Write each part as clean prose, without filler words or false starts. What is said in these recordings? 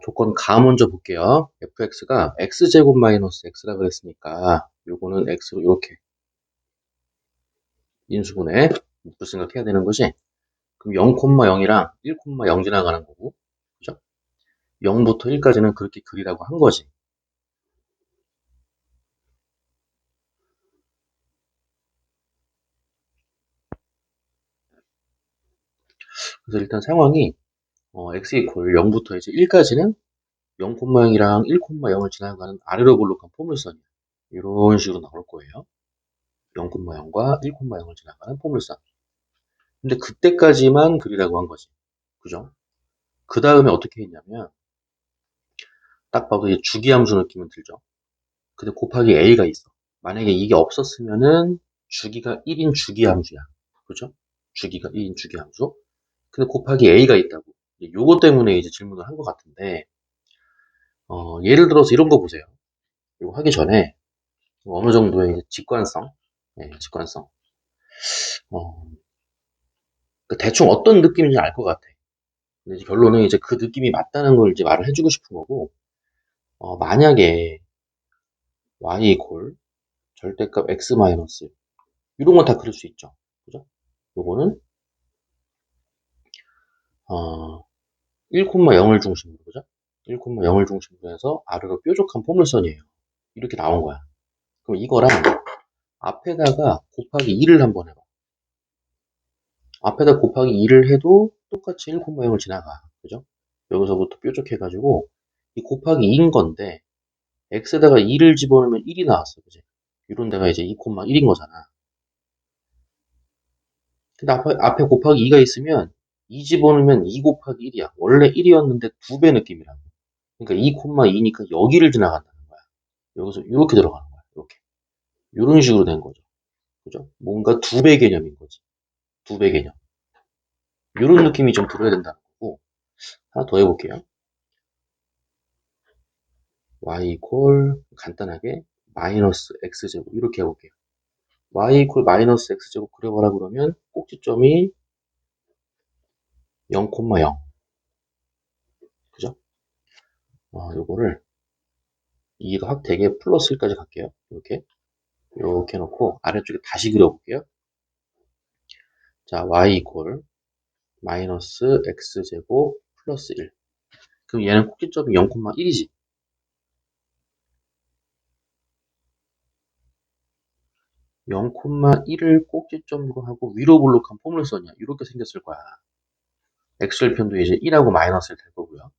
조건 가 먼저 볼게요. fx가 x제곱 마이너스 x라 그랬으니까 요거는 x로 이렇게 인수분해 묶을 생각해야 되는 거지. 그럼 0,0이랑 1,0 지나가는 거고, 그죠? 0부터 1까지는 그렇게 그리라고 한 거지. 그래서 일단 상황이 x 이퀄 0부터 이제 1까지는 0,0이랑 1,0을 지나가는 아래로 볼록한 포물선이야. 이런 식으로 나올 거예요. 0,0과 1,0을 지나가는 포물선. 근데 그때까지만 그리라고 한 거지. 그죠? 그 다음에 어떻게 했냐면, 딱 봐도 이제 주기함수 느낌은 들죠. 근데 곱하기 a가 있어. 만약에 이게 없었으면은 주기가 1인 주기함수야. 그죠? 주기가 1인 주기함수. 근데 곱하기 a가 있다고. 요거 때문에 이제 질문을 한 것 같은데, 예를 들어서 이런 거 보세요. 이거 하기 전에 어느 정도의 이제 직관성, 직관성. 어, 대충 어떤 느낌인지 알 것 같아. 근데 이제 결론은 이제 그 느낌이 맞다는 걸 이제 말을 해주고 싶은 거고, 만약에 y 이퀄 절대값 x 마이너스 이런 건 다 그릴 수 있죠. 그죠? 요거는 1,0을 중심으로, 그죠? 1,0을 중심으로 해서 아래로 뾰족한 포물선이에요. 이렇게 나온 거야. 그럼 이거랑 앞에다가 곱하기 2를 한번 해봐. 앞에다 곱하기 2를 해도 똑같이 1,0을 지나가. 그죠? 여기서부터 뾰족해가지고 이 곱하기 2인 건데 x에다가 2를 집어넣으면 1이 나왔어. 그지? 이런 데가 이제 2,1인 거잖아. 근데 앞에 곱하기 2가 있으면 2 집어넣으면 2 곱하기 1이야. 원래 1이었는데 2배 느낌이라고. 그러니까 2,2니까 여기를 지나간다는 거야. 여기서 이렇게 들어가는 거야. 이렇게. 이런 식으로 된 거죠. 그죠? 뭔가 2배 개념인 거지. 2배 개념. 이런 느낌이 좀 들어야 된다는 거고. 하나 더 해볼게요. y 이퀄 간단하게 마이너스 x제곱 이렇게 해볼게요. y 이퀄 마이너스 x제곱 그려봐라 그러면 꼭지점이 0,0 그죠? 요거를 이해가 확 되게 플러스 1까지 갈게요. 이렇게 해놓고 아래쪽에 다시 그려볼게요. 자, y 이퀄 마이너스 x제곱 플러스 1. 그럼 얘는 꼭지점이 0,1이지. 0,1을 꼭지점으로 하고 위로 볼록한 포물선이야. 이렇게 생겼을 거야. x절편도 이제 1하고 마이너스를 될 거고요.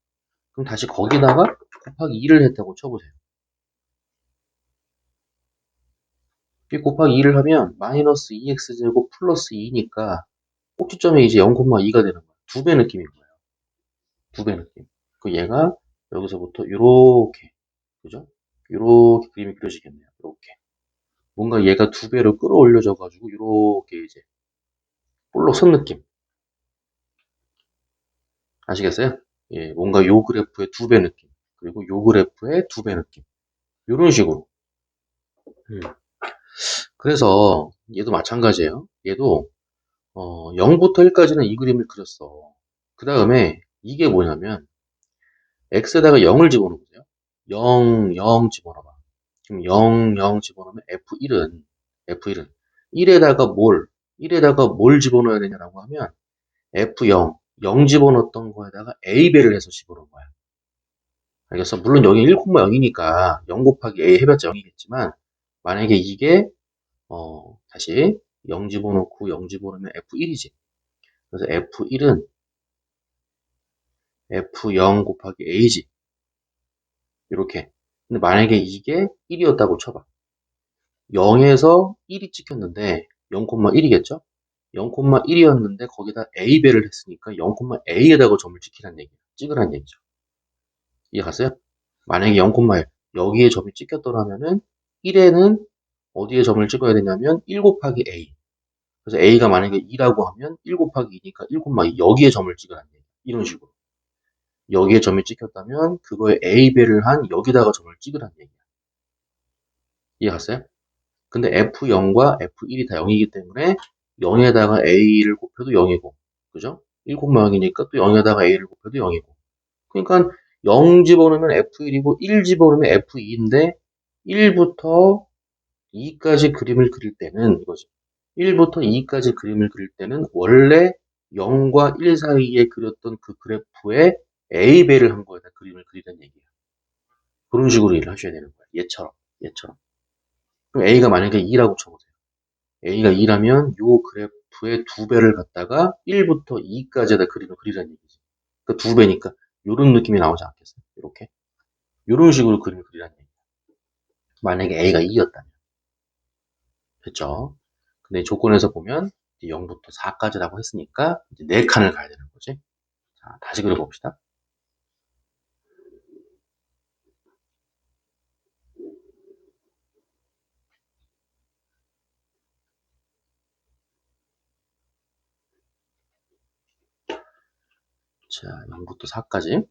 그럼 다시 거기다가 곱하기 2를 했다고 쳐보세요. 이 곱하기 2를 하면 마이너스 2x제곱 플러스 2니까 꼭지점이 이제 0,2가 되는 거야. 2배 느낌인 거예요. 2배 느낌. 그 얘가 여기서부터 이렇게 그죠? 이렇게 그림이 그려지겠네요. 이렇게. 뭔가 얘가 2배로 끌어올려져 가지고 이렇게 이제 볼록 선 느낌. 아시겠어요? 예, 뭔가 요 그래프의 2배 느낌. 그리고 요 그래프의 2배 느낌. 이런 식으로. 음. 그래서 얘도 마찬가지예요. 얘도 0부터 1까지는 이 그림을 그렸어. 그 다음에 이게 뭐냐면 x에다가 0을 집어넣으세요. 0, 0 집어넣어봐. 그럼 0, 0 집어넣으면 F1은 1에다가 뭘 집어넣어야 되냐라고 하면 F0, 0 집어넣었던 거에다가 A배를 해서 집어넣은 거야. 알겠어? 물론 여기 1,0이니까 0 곱하기 A 해봤자 0이겠지만 만약에 이게 다시 0 집어넣고 0 집어넣으면 F1이지. 그래서 F1은 F0 곱하기 A지. 이렇게. 근데 만약에 이게 1이었다고 쳐봐. 0에서 1이 찍혔는데 0,1이겠죠? 0,1이었는데 거기다 A배를 했으니까 0,A에다가 점을 찍으란 얘기죠. 이해갔어요? 만약에 0,1 여기에 점이 찍혔더라면은 1에는 어디에 점을 찍어야 되냐면 1 곱하기 A. 그래서 A가 만약에 2라고 하면 1 곱하기 2니까 1,2 여기에 점을 찍으란 얘기. 이런 식으로. 여기에 점이 찍혔다면 그거에 A배를 한 여기다가 점을 찍으란 얘기야. 이해갔어요? 근데 F0과 F1이 다 0이기 때문에 0에다가 A를 곱해도 0이고, 그죠? 1,0이니까 또 0에다가 A를 곱해도 0이고. 그러니까 0 집어넣으면 F1이고 1 집어넣으면 F2인데 1부터 2까지 그림을 그릴 때는 이거지. 1부터 2까지 그림을 그릴 때는 원래 0과 1 사이에 그렸던 그 그래프에 A배를 한 거에다 그림을 그리는 얘기야. 그런 식으로 일을 하셔야 되는 거야. 얘처럼. 그럼 A가 만약에 2라고 쳐보세요. A가 2라면 요 그래프의 2배를 갖다가 1부터 2까지에다 그림을 그리라는 얘기지. 그러니까 2배니까 요런 느낌이 나오지 않겠어요? 이렇게. 요런 식으로 그림을 그리라는 얘기야. 만약에 A가 2였다면. 됐죠? 근데 조건에서 보면 0부터 4까지라고 했으니까 이제 4칸을 가야 되는 거지. 자, 다시 그려봅시다. 자, 0부터 4까지.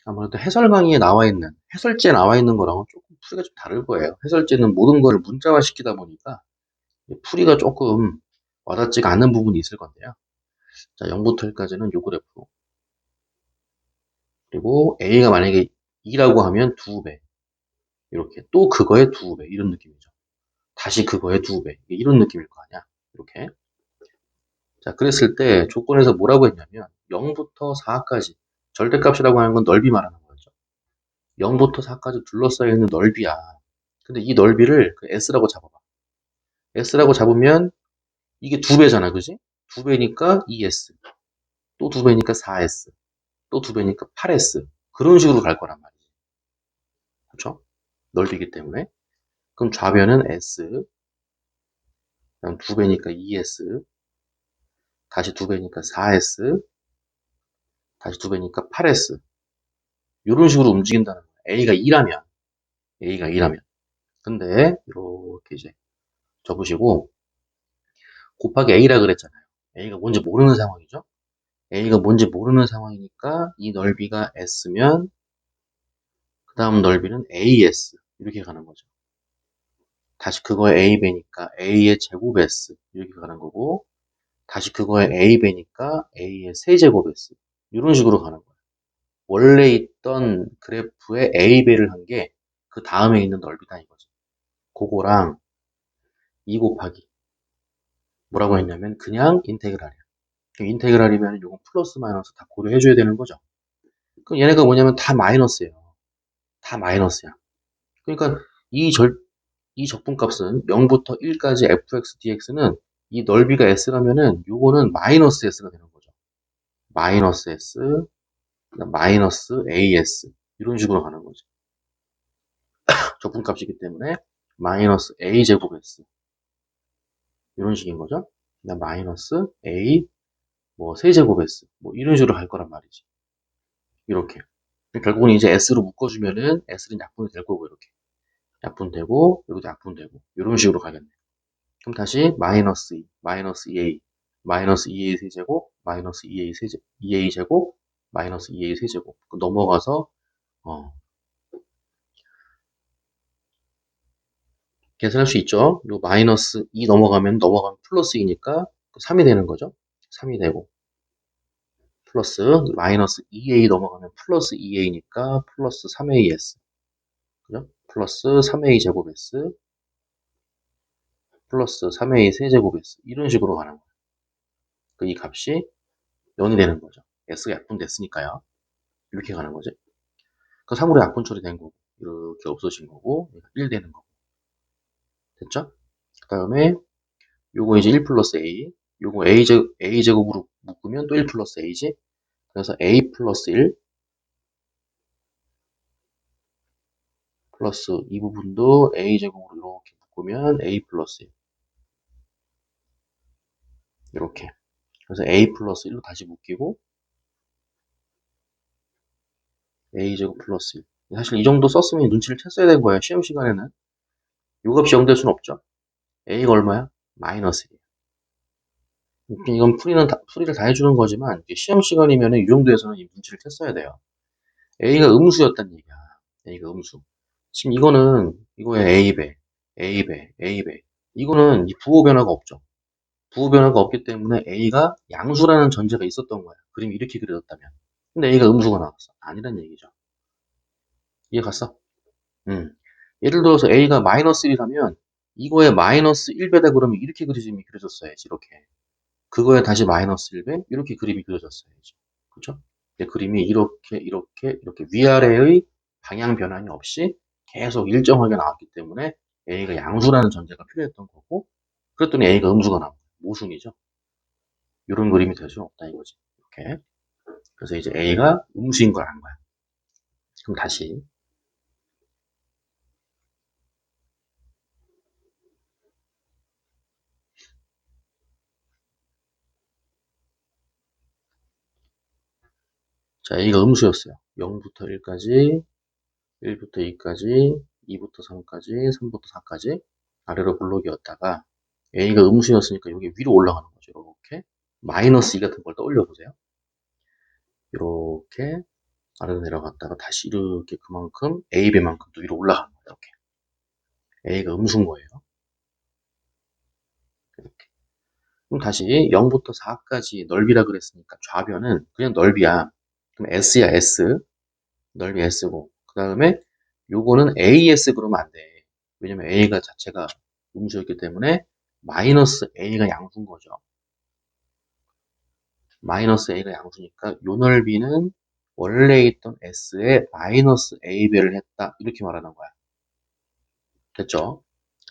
아무래도 해설 강의에 나와 있는, 해설지에 나와 있는 거랑은 조금 풀이가 좀 다를 거예요. 해설지는 모든 걸 문자화 시키다 보니까 풀이가 조금 와닿지가 않는 부분이 있을 건데요. 자, 0부터 1까지는 요 그래프. 그리고 A가 만약에 2라고 하면 2배. 이렇게. 또 그거의 2배. 이런 느낌이죠. 다시 그거의 2배. 이런 느낌일 거 아니야. 이렇게. 자, 그랬을 때 조건에서 뭐라고 했냐면 0부터 4까지. 절대값이라고 하는 건 넓이 말하는 거죠. 0부터 4까지 둘러싸여 있는 넓이야. 근데 이 넓이를 그 S라고 잡아봐. S라고 잡으면 이게 2배잖아. 그지? 2배니까 2S. 또 2배니까 4S. 또 2배니까 8S. 그런 식으로 갈 거란 말이지. 그렇죠? 넓이기 때문에. 그럼 좌변은 S. 그다음 2배니까 2S. 다시 2배니까 4S. 다시 2배니까 8S. 이런 식으로 움직인다는 거야. A가 2라면. 근데 이렇게 이제 접으시고 곱하기 A라 그랬잖아요. A가 뭔지 모르는 상황이죠. A가 뭔지 모르는 상황이니까 이 넓이가 S면 그 다음 넓이는 AS 이렇게 가는 거죠. 다시 그거에 A배니까 A의 제곱 S 이렇게 가는 거고 다시 그거에 A배니까 A의 세제곱 S 이런 식으로 가는 거예요. 원래 있던 그래프에 A배를 한 게 그 다음에 있는 넓이다 이거죠. 그거랑 2 곱하기 뭐라고 했냐면 그냥 인테그랄이야. 인테그랄이면 이건 플러스 마이너스 다 고려해줘야 되는 거죠. 그럼 얘네가 뭐냐면 다 마이너스예요. 다 마이너스야. 그러니까 이 이 적분값은 0부터 1까지 fx dx는 이 넓이가 s라면은 요거는 마이너스 s가 되는 거죠. 마이너스 s, 마이너스 as 이런 식으로 가는 거죠. 적분값이기 때문에 마이너스 a 제곱 s 이런 식인 거죠. 그다음 마이너스 a 뭐 세제곱 s 뭐 이런 식으로 갈 거란 말이지. 이렇게. 결국은 이제 s로 묶어주면은 s는 약분이 될 거고 이렇게. 약분되고 여기도 약분되고 이런 식으로 가겠네. 그럼 다시 마이너스 2, 마이너스 2a, 마이너스 2a 세제곱, 마이너스 2a 세제곱, 2a 제곱, 마이너스 2a 세제곱 넘어가서 계산할 수 있죠. 그리고 마이너스 2 넘어가면 플러스 2니까 3이 되는 거죠. 3이 되고 플러스 마이너스 2a 넘어가면 플러스 2a니까 플러스 3as 그죠? 플러스 3a 제곱 s 플러스 3a 세제곱 s 이런 식으로 가는 거예요. 이 값이 0이 되는 거죠. s가 약분됐으니까요. 이렇게 가는 거죠. 그 3으로 약분 처리된 거고 이렇게 없어진 거고 1 되는 거고 됐죠? 그 다음에 요거 이제 1 플러스 a 요거 a 제곱으로 묶으면 또 1 플러스 a지 그래서 a 플러스 1 플러스 이 부분도 a 제곱으로 이렇게 묶으면 a 플러스 1 이렇게 그래서 a 플러스 1로 다시 묶이고 a 제곱 플러스 1 사실 이 정도 썼으면 눈치를 챘어야 된 거예요. 시험 시간에는 요 값이 0 될 수는 없죠. a가 얼마야? 마이너스 1 이건 풀이를 다 해주는 거지만 시험 시간이면 이 정도에서는 이 눈치를 챘어야 돼요. A가 음수였단 얘기야. A가 음수. 지금 이거는 이거의 A배, A배, A배. 이거는 이 부호 변화가 없죠. 부호 변화가 없기 때문에 A가 양수라는 전제가 있었던 거야. 그림이 이렇게 그려졌다면. 근데 A가 음수가 나왔어. 아니란 얘기죠. 이해 갔어? 예를 들어서 A가 마이너스 1이라면 이거에 마이너스 1배다 그러면 이렇게 그림이 그려졌어야지. 이렇게. 그거에 다시 마이너스 1배 이렇게 그림이 그려졌어야지. 그렇죠? 그림이 이렇게 위아래의 방향 변환이 없이 계속 일정하게 나왔기 때문에 A가 양수라는 전제가 필요했던 거고 그랬더니 A가 음수가 나온 거예요. 모순이죠. 이런 그림이 될 수는 없다 이거지. 이렇게. 그래서 이제 A가 음수인 걸 안 거야. 그럼 다시 자 A가 음수였어요. 0부터 1까지 1부터 2까지 2부터 3까지 3부터 4까지 아래로 블록이었다가 A가 음수였으니까 여기 위로 올라가는 거죠. 이렇게 마이너스 2 같은 걸 떠올려 보세요. 이렇게 아래로 내려갔다가 다시 이렇게 그만큼 A배만큼 또 위로 올라가는 거예요. 이렇게 A가 음수인 거예요. 이렇게. 그럼 다시 0부터 4까지 넓이라 그랬으니까 좌변은 그냥 넓이야. 그럼 S야 S. 넓이 S고 그 다음에 요거는 AS 그러면 안 돼. 왜냐면 A가 자체가 음수였기 때문에 마이너스 A가 양수인 거죠. 마이너스 A가 양수니까 요 넓이는 원래 있던 S에 마이너스 A배를 했다. 이렇게 말하는 거야. 됐죠?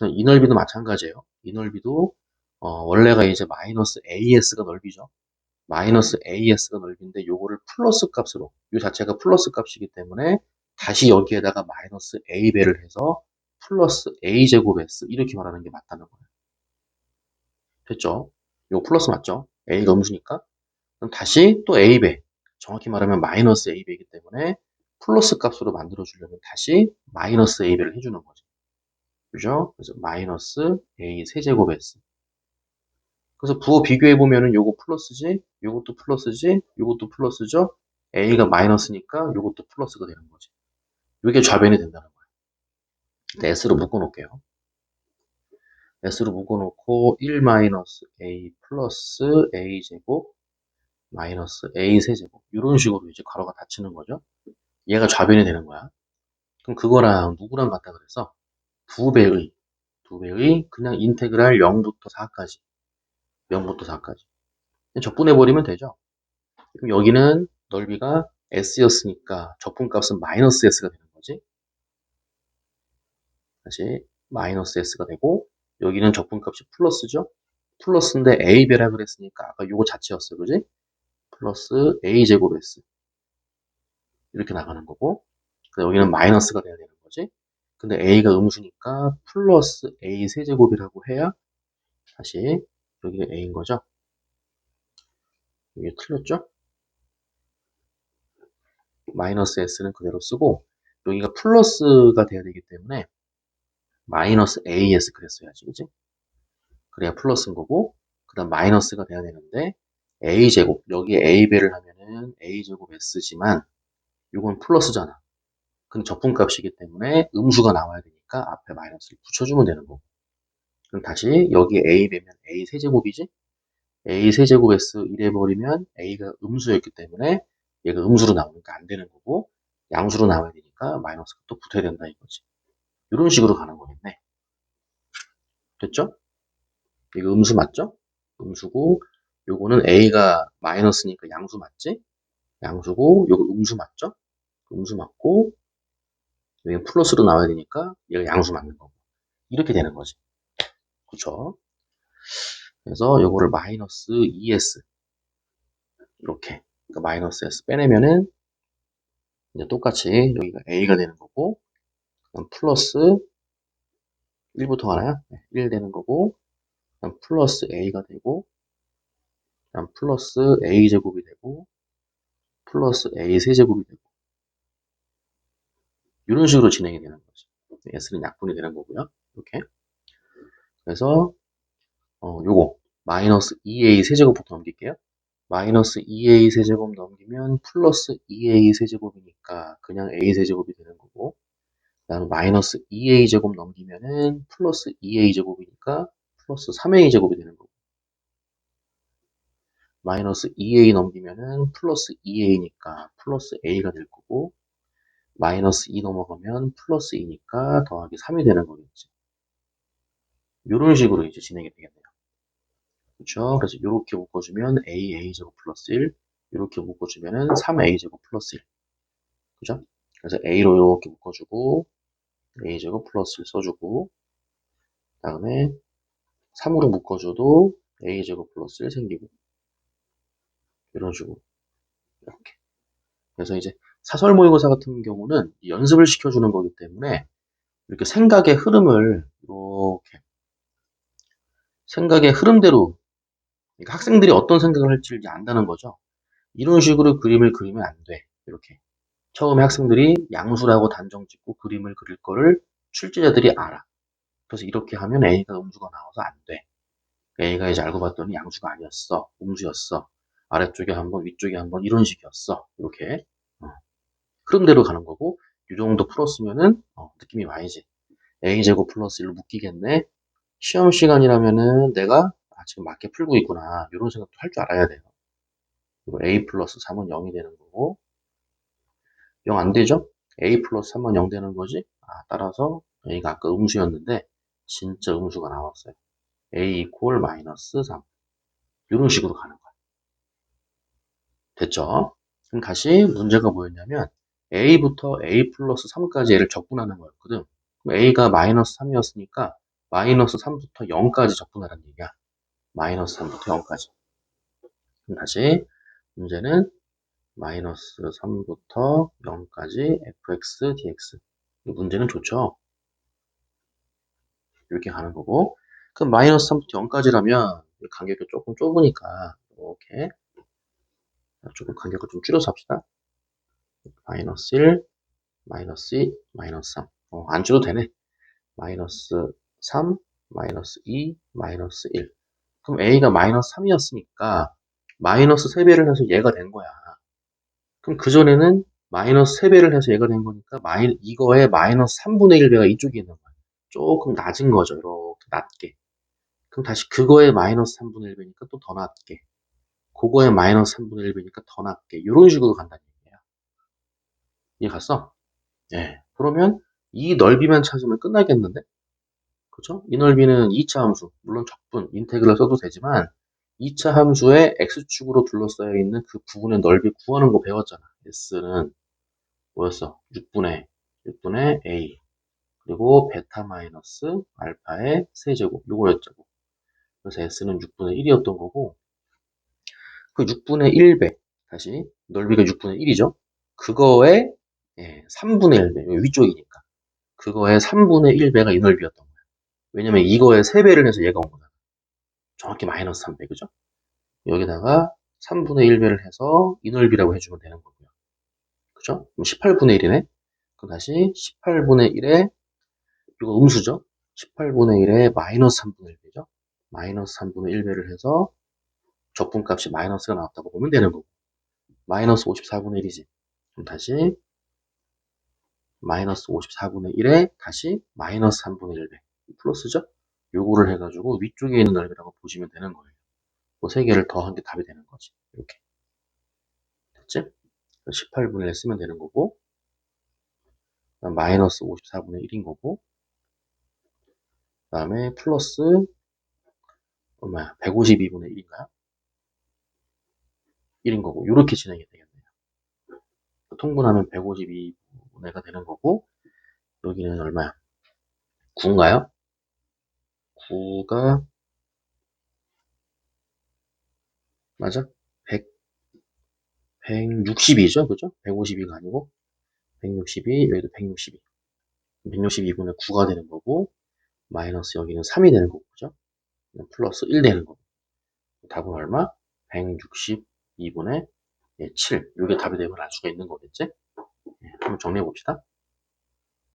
이 넓이도 마찬가지예요. 이 넓이도 원래가 이제 마이너스 AS가 넓이죠. 마이너스 AS가 넓이인데 요거를 플러스 값으로 요 자체가 플러스 값이기 때문에 다시 여기에다가 마이너스 A배를 해서 플러스 A제곱 S 이렇게 말하는 게 맞다는 거예요. 됐죠? 요거 플러스 맞죠? A가 음수니까 그럼 다시 또 A배 정확히 말하면 마이너스 A배이기 때문에 플러스 값으로 만들어 주려면 다시 마이너스 A배를 해주는 거죠. 그죠? 그래서 마이너스 A 세제곱 S 그래서 부호 비교해 보면은 요거 플러스지, 요것도 플러스지, 요것도 플러스죠. A가 마이너스니까 요것도 플러스가 되는 거지. 이게 좌변이 된다는 거예요. S로 묶어놓을게요. S로 묶어놓고 1 마이너스 A 플러스 A 제곱 마이너스 A 세제곱 이런 식으로 이제 괄호가 닫히는 거죠. 얘가 좌변이 되는 거야. 그럼 그거랑 누구랑 같다 그래서 두 배의 그냥 인테그랄 0부터 4까지 0부터 4까지 적분해버리면 되죠. 그럼 여기는 넓이가 S였으니까 적분값은 마이너스 S가 되는 거지. 다시 마이너스 S가 되고 여기는 적분값이 플러스죠. 플러스인데 A배라 그랬으니까 아까 요거 자체였어. 그지? 플러스 A제곱 S 이렇게 나가는 거고 여기는 마이너스가 돼야 되는 거지. 근데 A가 음수니까 플러스 A 세제곱이라고 해야 다시 여기가 A인 거죠. 이게 틀렸죠? 마이너스 S는 그대로 쓰고 여기가 플러스가 돼야 되기 때문에 마이너스 AS 그랬어야지, 그지? 그래야 플러스인 거고, 그 다음 마이너스가 돼야 되는데, A제곱, 여기에 A배를 하면은 A제곱 S지만, 이건 플러스잖아. 근데 적분값이기 때문에 음수가 나와야 되니까 앞에 마이너스를 붙여주면 되는 거고. 그럼 다시 여기 A배면 A 세제곱이지? A 세제곱 S 이래버리면 A가 음수였기 때문에 얘가 음수로 나오니까 안 되는 거고, 양수로 나와야 되니까 마이너스가 또 붙어야 된다 이거지. 이런 식으로 가는 거겠네. 됐죠? 이거 음수 맞죠? 음수고 요거는 A가 마이너스니까 양수 맞지? 양수고 요거 음수 맞죠? 음수 맞고 여기 플러스로 나와야 되니까 얘가 양수 맞는 거고 이렇게 되는 거지. 그쵸? 그래서 요거를 마이너스 2S 이렇게 그러니까 마이너스 S 빼내면은 이제 똑같이 여기가 A가 되는 거고 그다음 플러스 1부터 가나요? 1 되는 거고 그다음 플러스 A가 되고 그다음 플러스 A제곱이 되고 플러스 A 세제곱이 되고 이런 식으로 진행이 되는 거죠. S는 약분이 되는 거고요. 이렇게. 그래서 요거 마이너스 2A 세제곱부터 넘길게요. 마이너스 2A 세제곱 넘기면 플러스 2A 세제곱이니까 그냥 A 세제곱이 되는 거고 그다음에 마이너스 2A 제곱 넘기면은 플러스 2A 제곱이니까 플러스 3A 제곱이 되는 거고 마이너스 2a 넘기면은 플러스 2a니까 플러스 a가 될 거고, 마이너스 2 넘어가면 플러스 2니까 더하기 3이 되는 거겠지. 이런 식으로 이제 진행이 되겠네요. 그렇죠? 그래서 이렇게 묶어주면 a제곱 플러스 1, 이렇게 묶어주면은 3a제곱 플러스 1. 그죠? 그래서 a로 이렇게 묶어주고, a제곱 플러스 1 써주고, 그 다음에 3으로 묶어줘도 a제곱 플러스 1 생기고, 이런 식으로. 이렇게. 그래서 이제 사설 모의고사 같은 경우는 연습을 시켜주는 거기 때문에 이렇게 생각의 흐름을 이렇게 생각의 흐름대로, 그러니까 학생들이 어떤 생각을 할지 이제 안다는 거죠. 이런 식으로 그림을 그리면 안 돼. 이렇게. 처음에 학생들이 양수라고 단정 짓고 그림을 그릴 거를 출제자들이 알아. 그래서 이렇게 하면 A가 음수가 나와서 안 돼. A가 이제 알고 봤더니 양수가 아니었어. 음수였어. 아래쪽에 한번, 위쪽에 한번 이런 식이었어. 이렇게. 흐름대로 가는 거고, 이 정도 풀었으면은 느낌이 와야지. A제곱 플러스 1로 묶이겠네. 시험 시간이라면은 내가 지금 맞게 풀고 있구나. 이런 생각도 할 줄 알아야 돼요. 그리고 A 플러스 3은 0이 되는 거고, 0 안 되죠? A 플러스 3은 0 되는 거지? 따라서 A가 아까 음수였는데, 진짜 음수가 나왔어요. A 이퀄 마이너스 3. 이런 식으로 가는 거야. 됐죠? 그럼 다시 문제가 뭐였냐면, A부터 A 플러스 3까지 A를 적분하는 거였거든. 그럼 A가 마이너스 3이었으니까, 마이너스 3부터 0까지 적분하라는 얘기야. 마이너스 3부터 0까지. 그럼 다시 문제는 마이너스 3부터 0까지 fx dx. 이 문제는 좋죠. 이렇게 가는 거고. 그럼 마이너스 3부터 0까지라면 간격이 조금 좁으니까 이렇게 조금 간격을 좀 줄여서 합시다. 마이너스 1, 마이너스 2, 마이너스 3. 안 줄여도 되네. 마이너스 3, 마이너스 2, 마이너스 1. 그럼 a가 마이너스 3이었으니까 마이너스 3배를 해서 얘가 된 거야. 그럼 그전에는 마이너스 3배를 해서 얘가 된 거니까 이거에 마이너스 3분의 1배가 이쪽에 있는 거야. 조금 낮은 거죠. 이렇게 낮게. 그럼 다시 그거에 마이너스 3분의 1배니까 또 더 낮게. 그거에 마이너스 3분의 1배니까 더 낮게. 이런 식으로 간다는 얘기예요. 이해 갔어? 네. 그러면 이 넓이만 찾으면 끝나겠는데? 그죠? 이 넓이는 2차 함수, 물론 적분, 인테그럴 써도 되지만 2차 함수의 x축으로 둘러싸여 있는 그 부분의 넓이 구하는 거 배웠잖아. s는 뭐였어? 6분의 a 그리고 베타 마이너스 알파의 세제곱 요거였죠. 그래서 s는 6분의 1이었던 거고 그 6분의 1배 다시 넓이가 6분의 1이죠. 그거에 3분의 1배 위쪽이니까 그거의 3분의 1배가 이 넓이였던 거야. 왜냐면 이거에 3배를 해서 얘가 온 거잖아. 정확히 마이너스 3배 그죠? 여기다가 3분의 1배를 해서 이 넓이라고 해주면 되는 거고요. 그죠? 그럼 18분의 1이네. 그럼 다시 18분의 1에 이거 음수죠? 18분의 1에 마이너스 3분의 1배죠? 마이너스 3분의 1배를 해서 적분값이 마이너스가 나왔다고 보면 되는 거고 마이너스 54분의 1이지. 그럼 다시 마이너스 54분의 1에 다시 마이너스 3분의 1배 플러스죠? 요거를 해가지고 위쪽에 있는 넓이라고 보시면 되는 거예요. 그 세 개를 더한 게 답이 되는 거지. 이렇게. 됐지? 18분의 1 쓰면 되는 거고 마이너스 54분의 1인 거고 그 다음에 플러스 얼마야? 152분의 1인가요? 1인 거고 이렇게 진행이 되겠네요. 통분하면 152분의가 되는 거고 여기는 얼마야? 9인가요? 9가 맞아? 100, 162죠? 그죠? 152가 아니고 162 여기도 162 162분의 9가 되는 거고 마이너스 여기는 3이 되는 거고 그죠? 플러스 1 되는 거고 답은 얼마? 162분의 7 이게 답이 되면 알 수가 있는 거겠지? 한번 정리해 봅시다.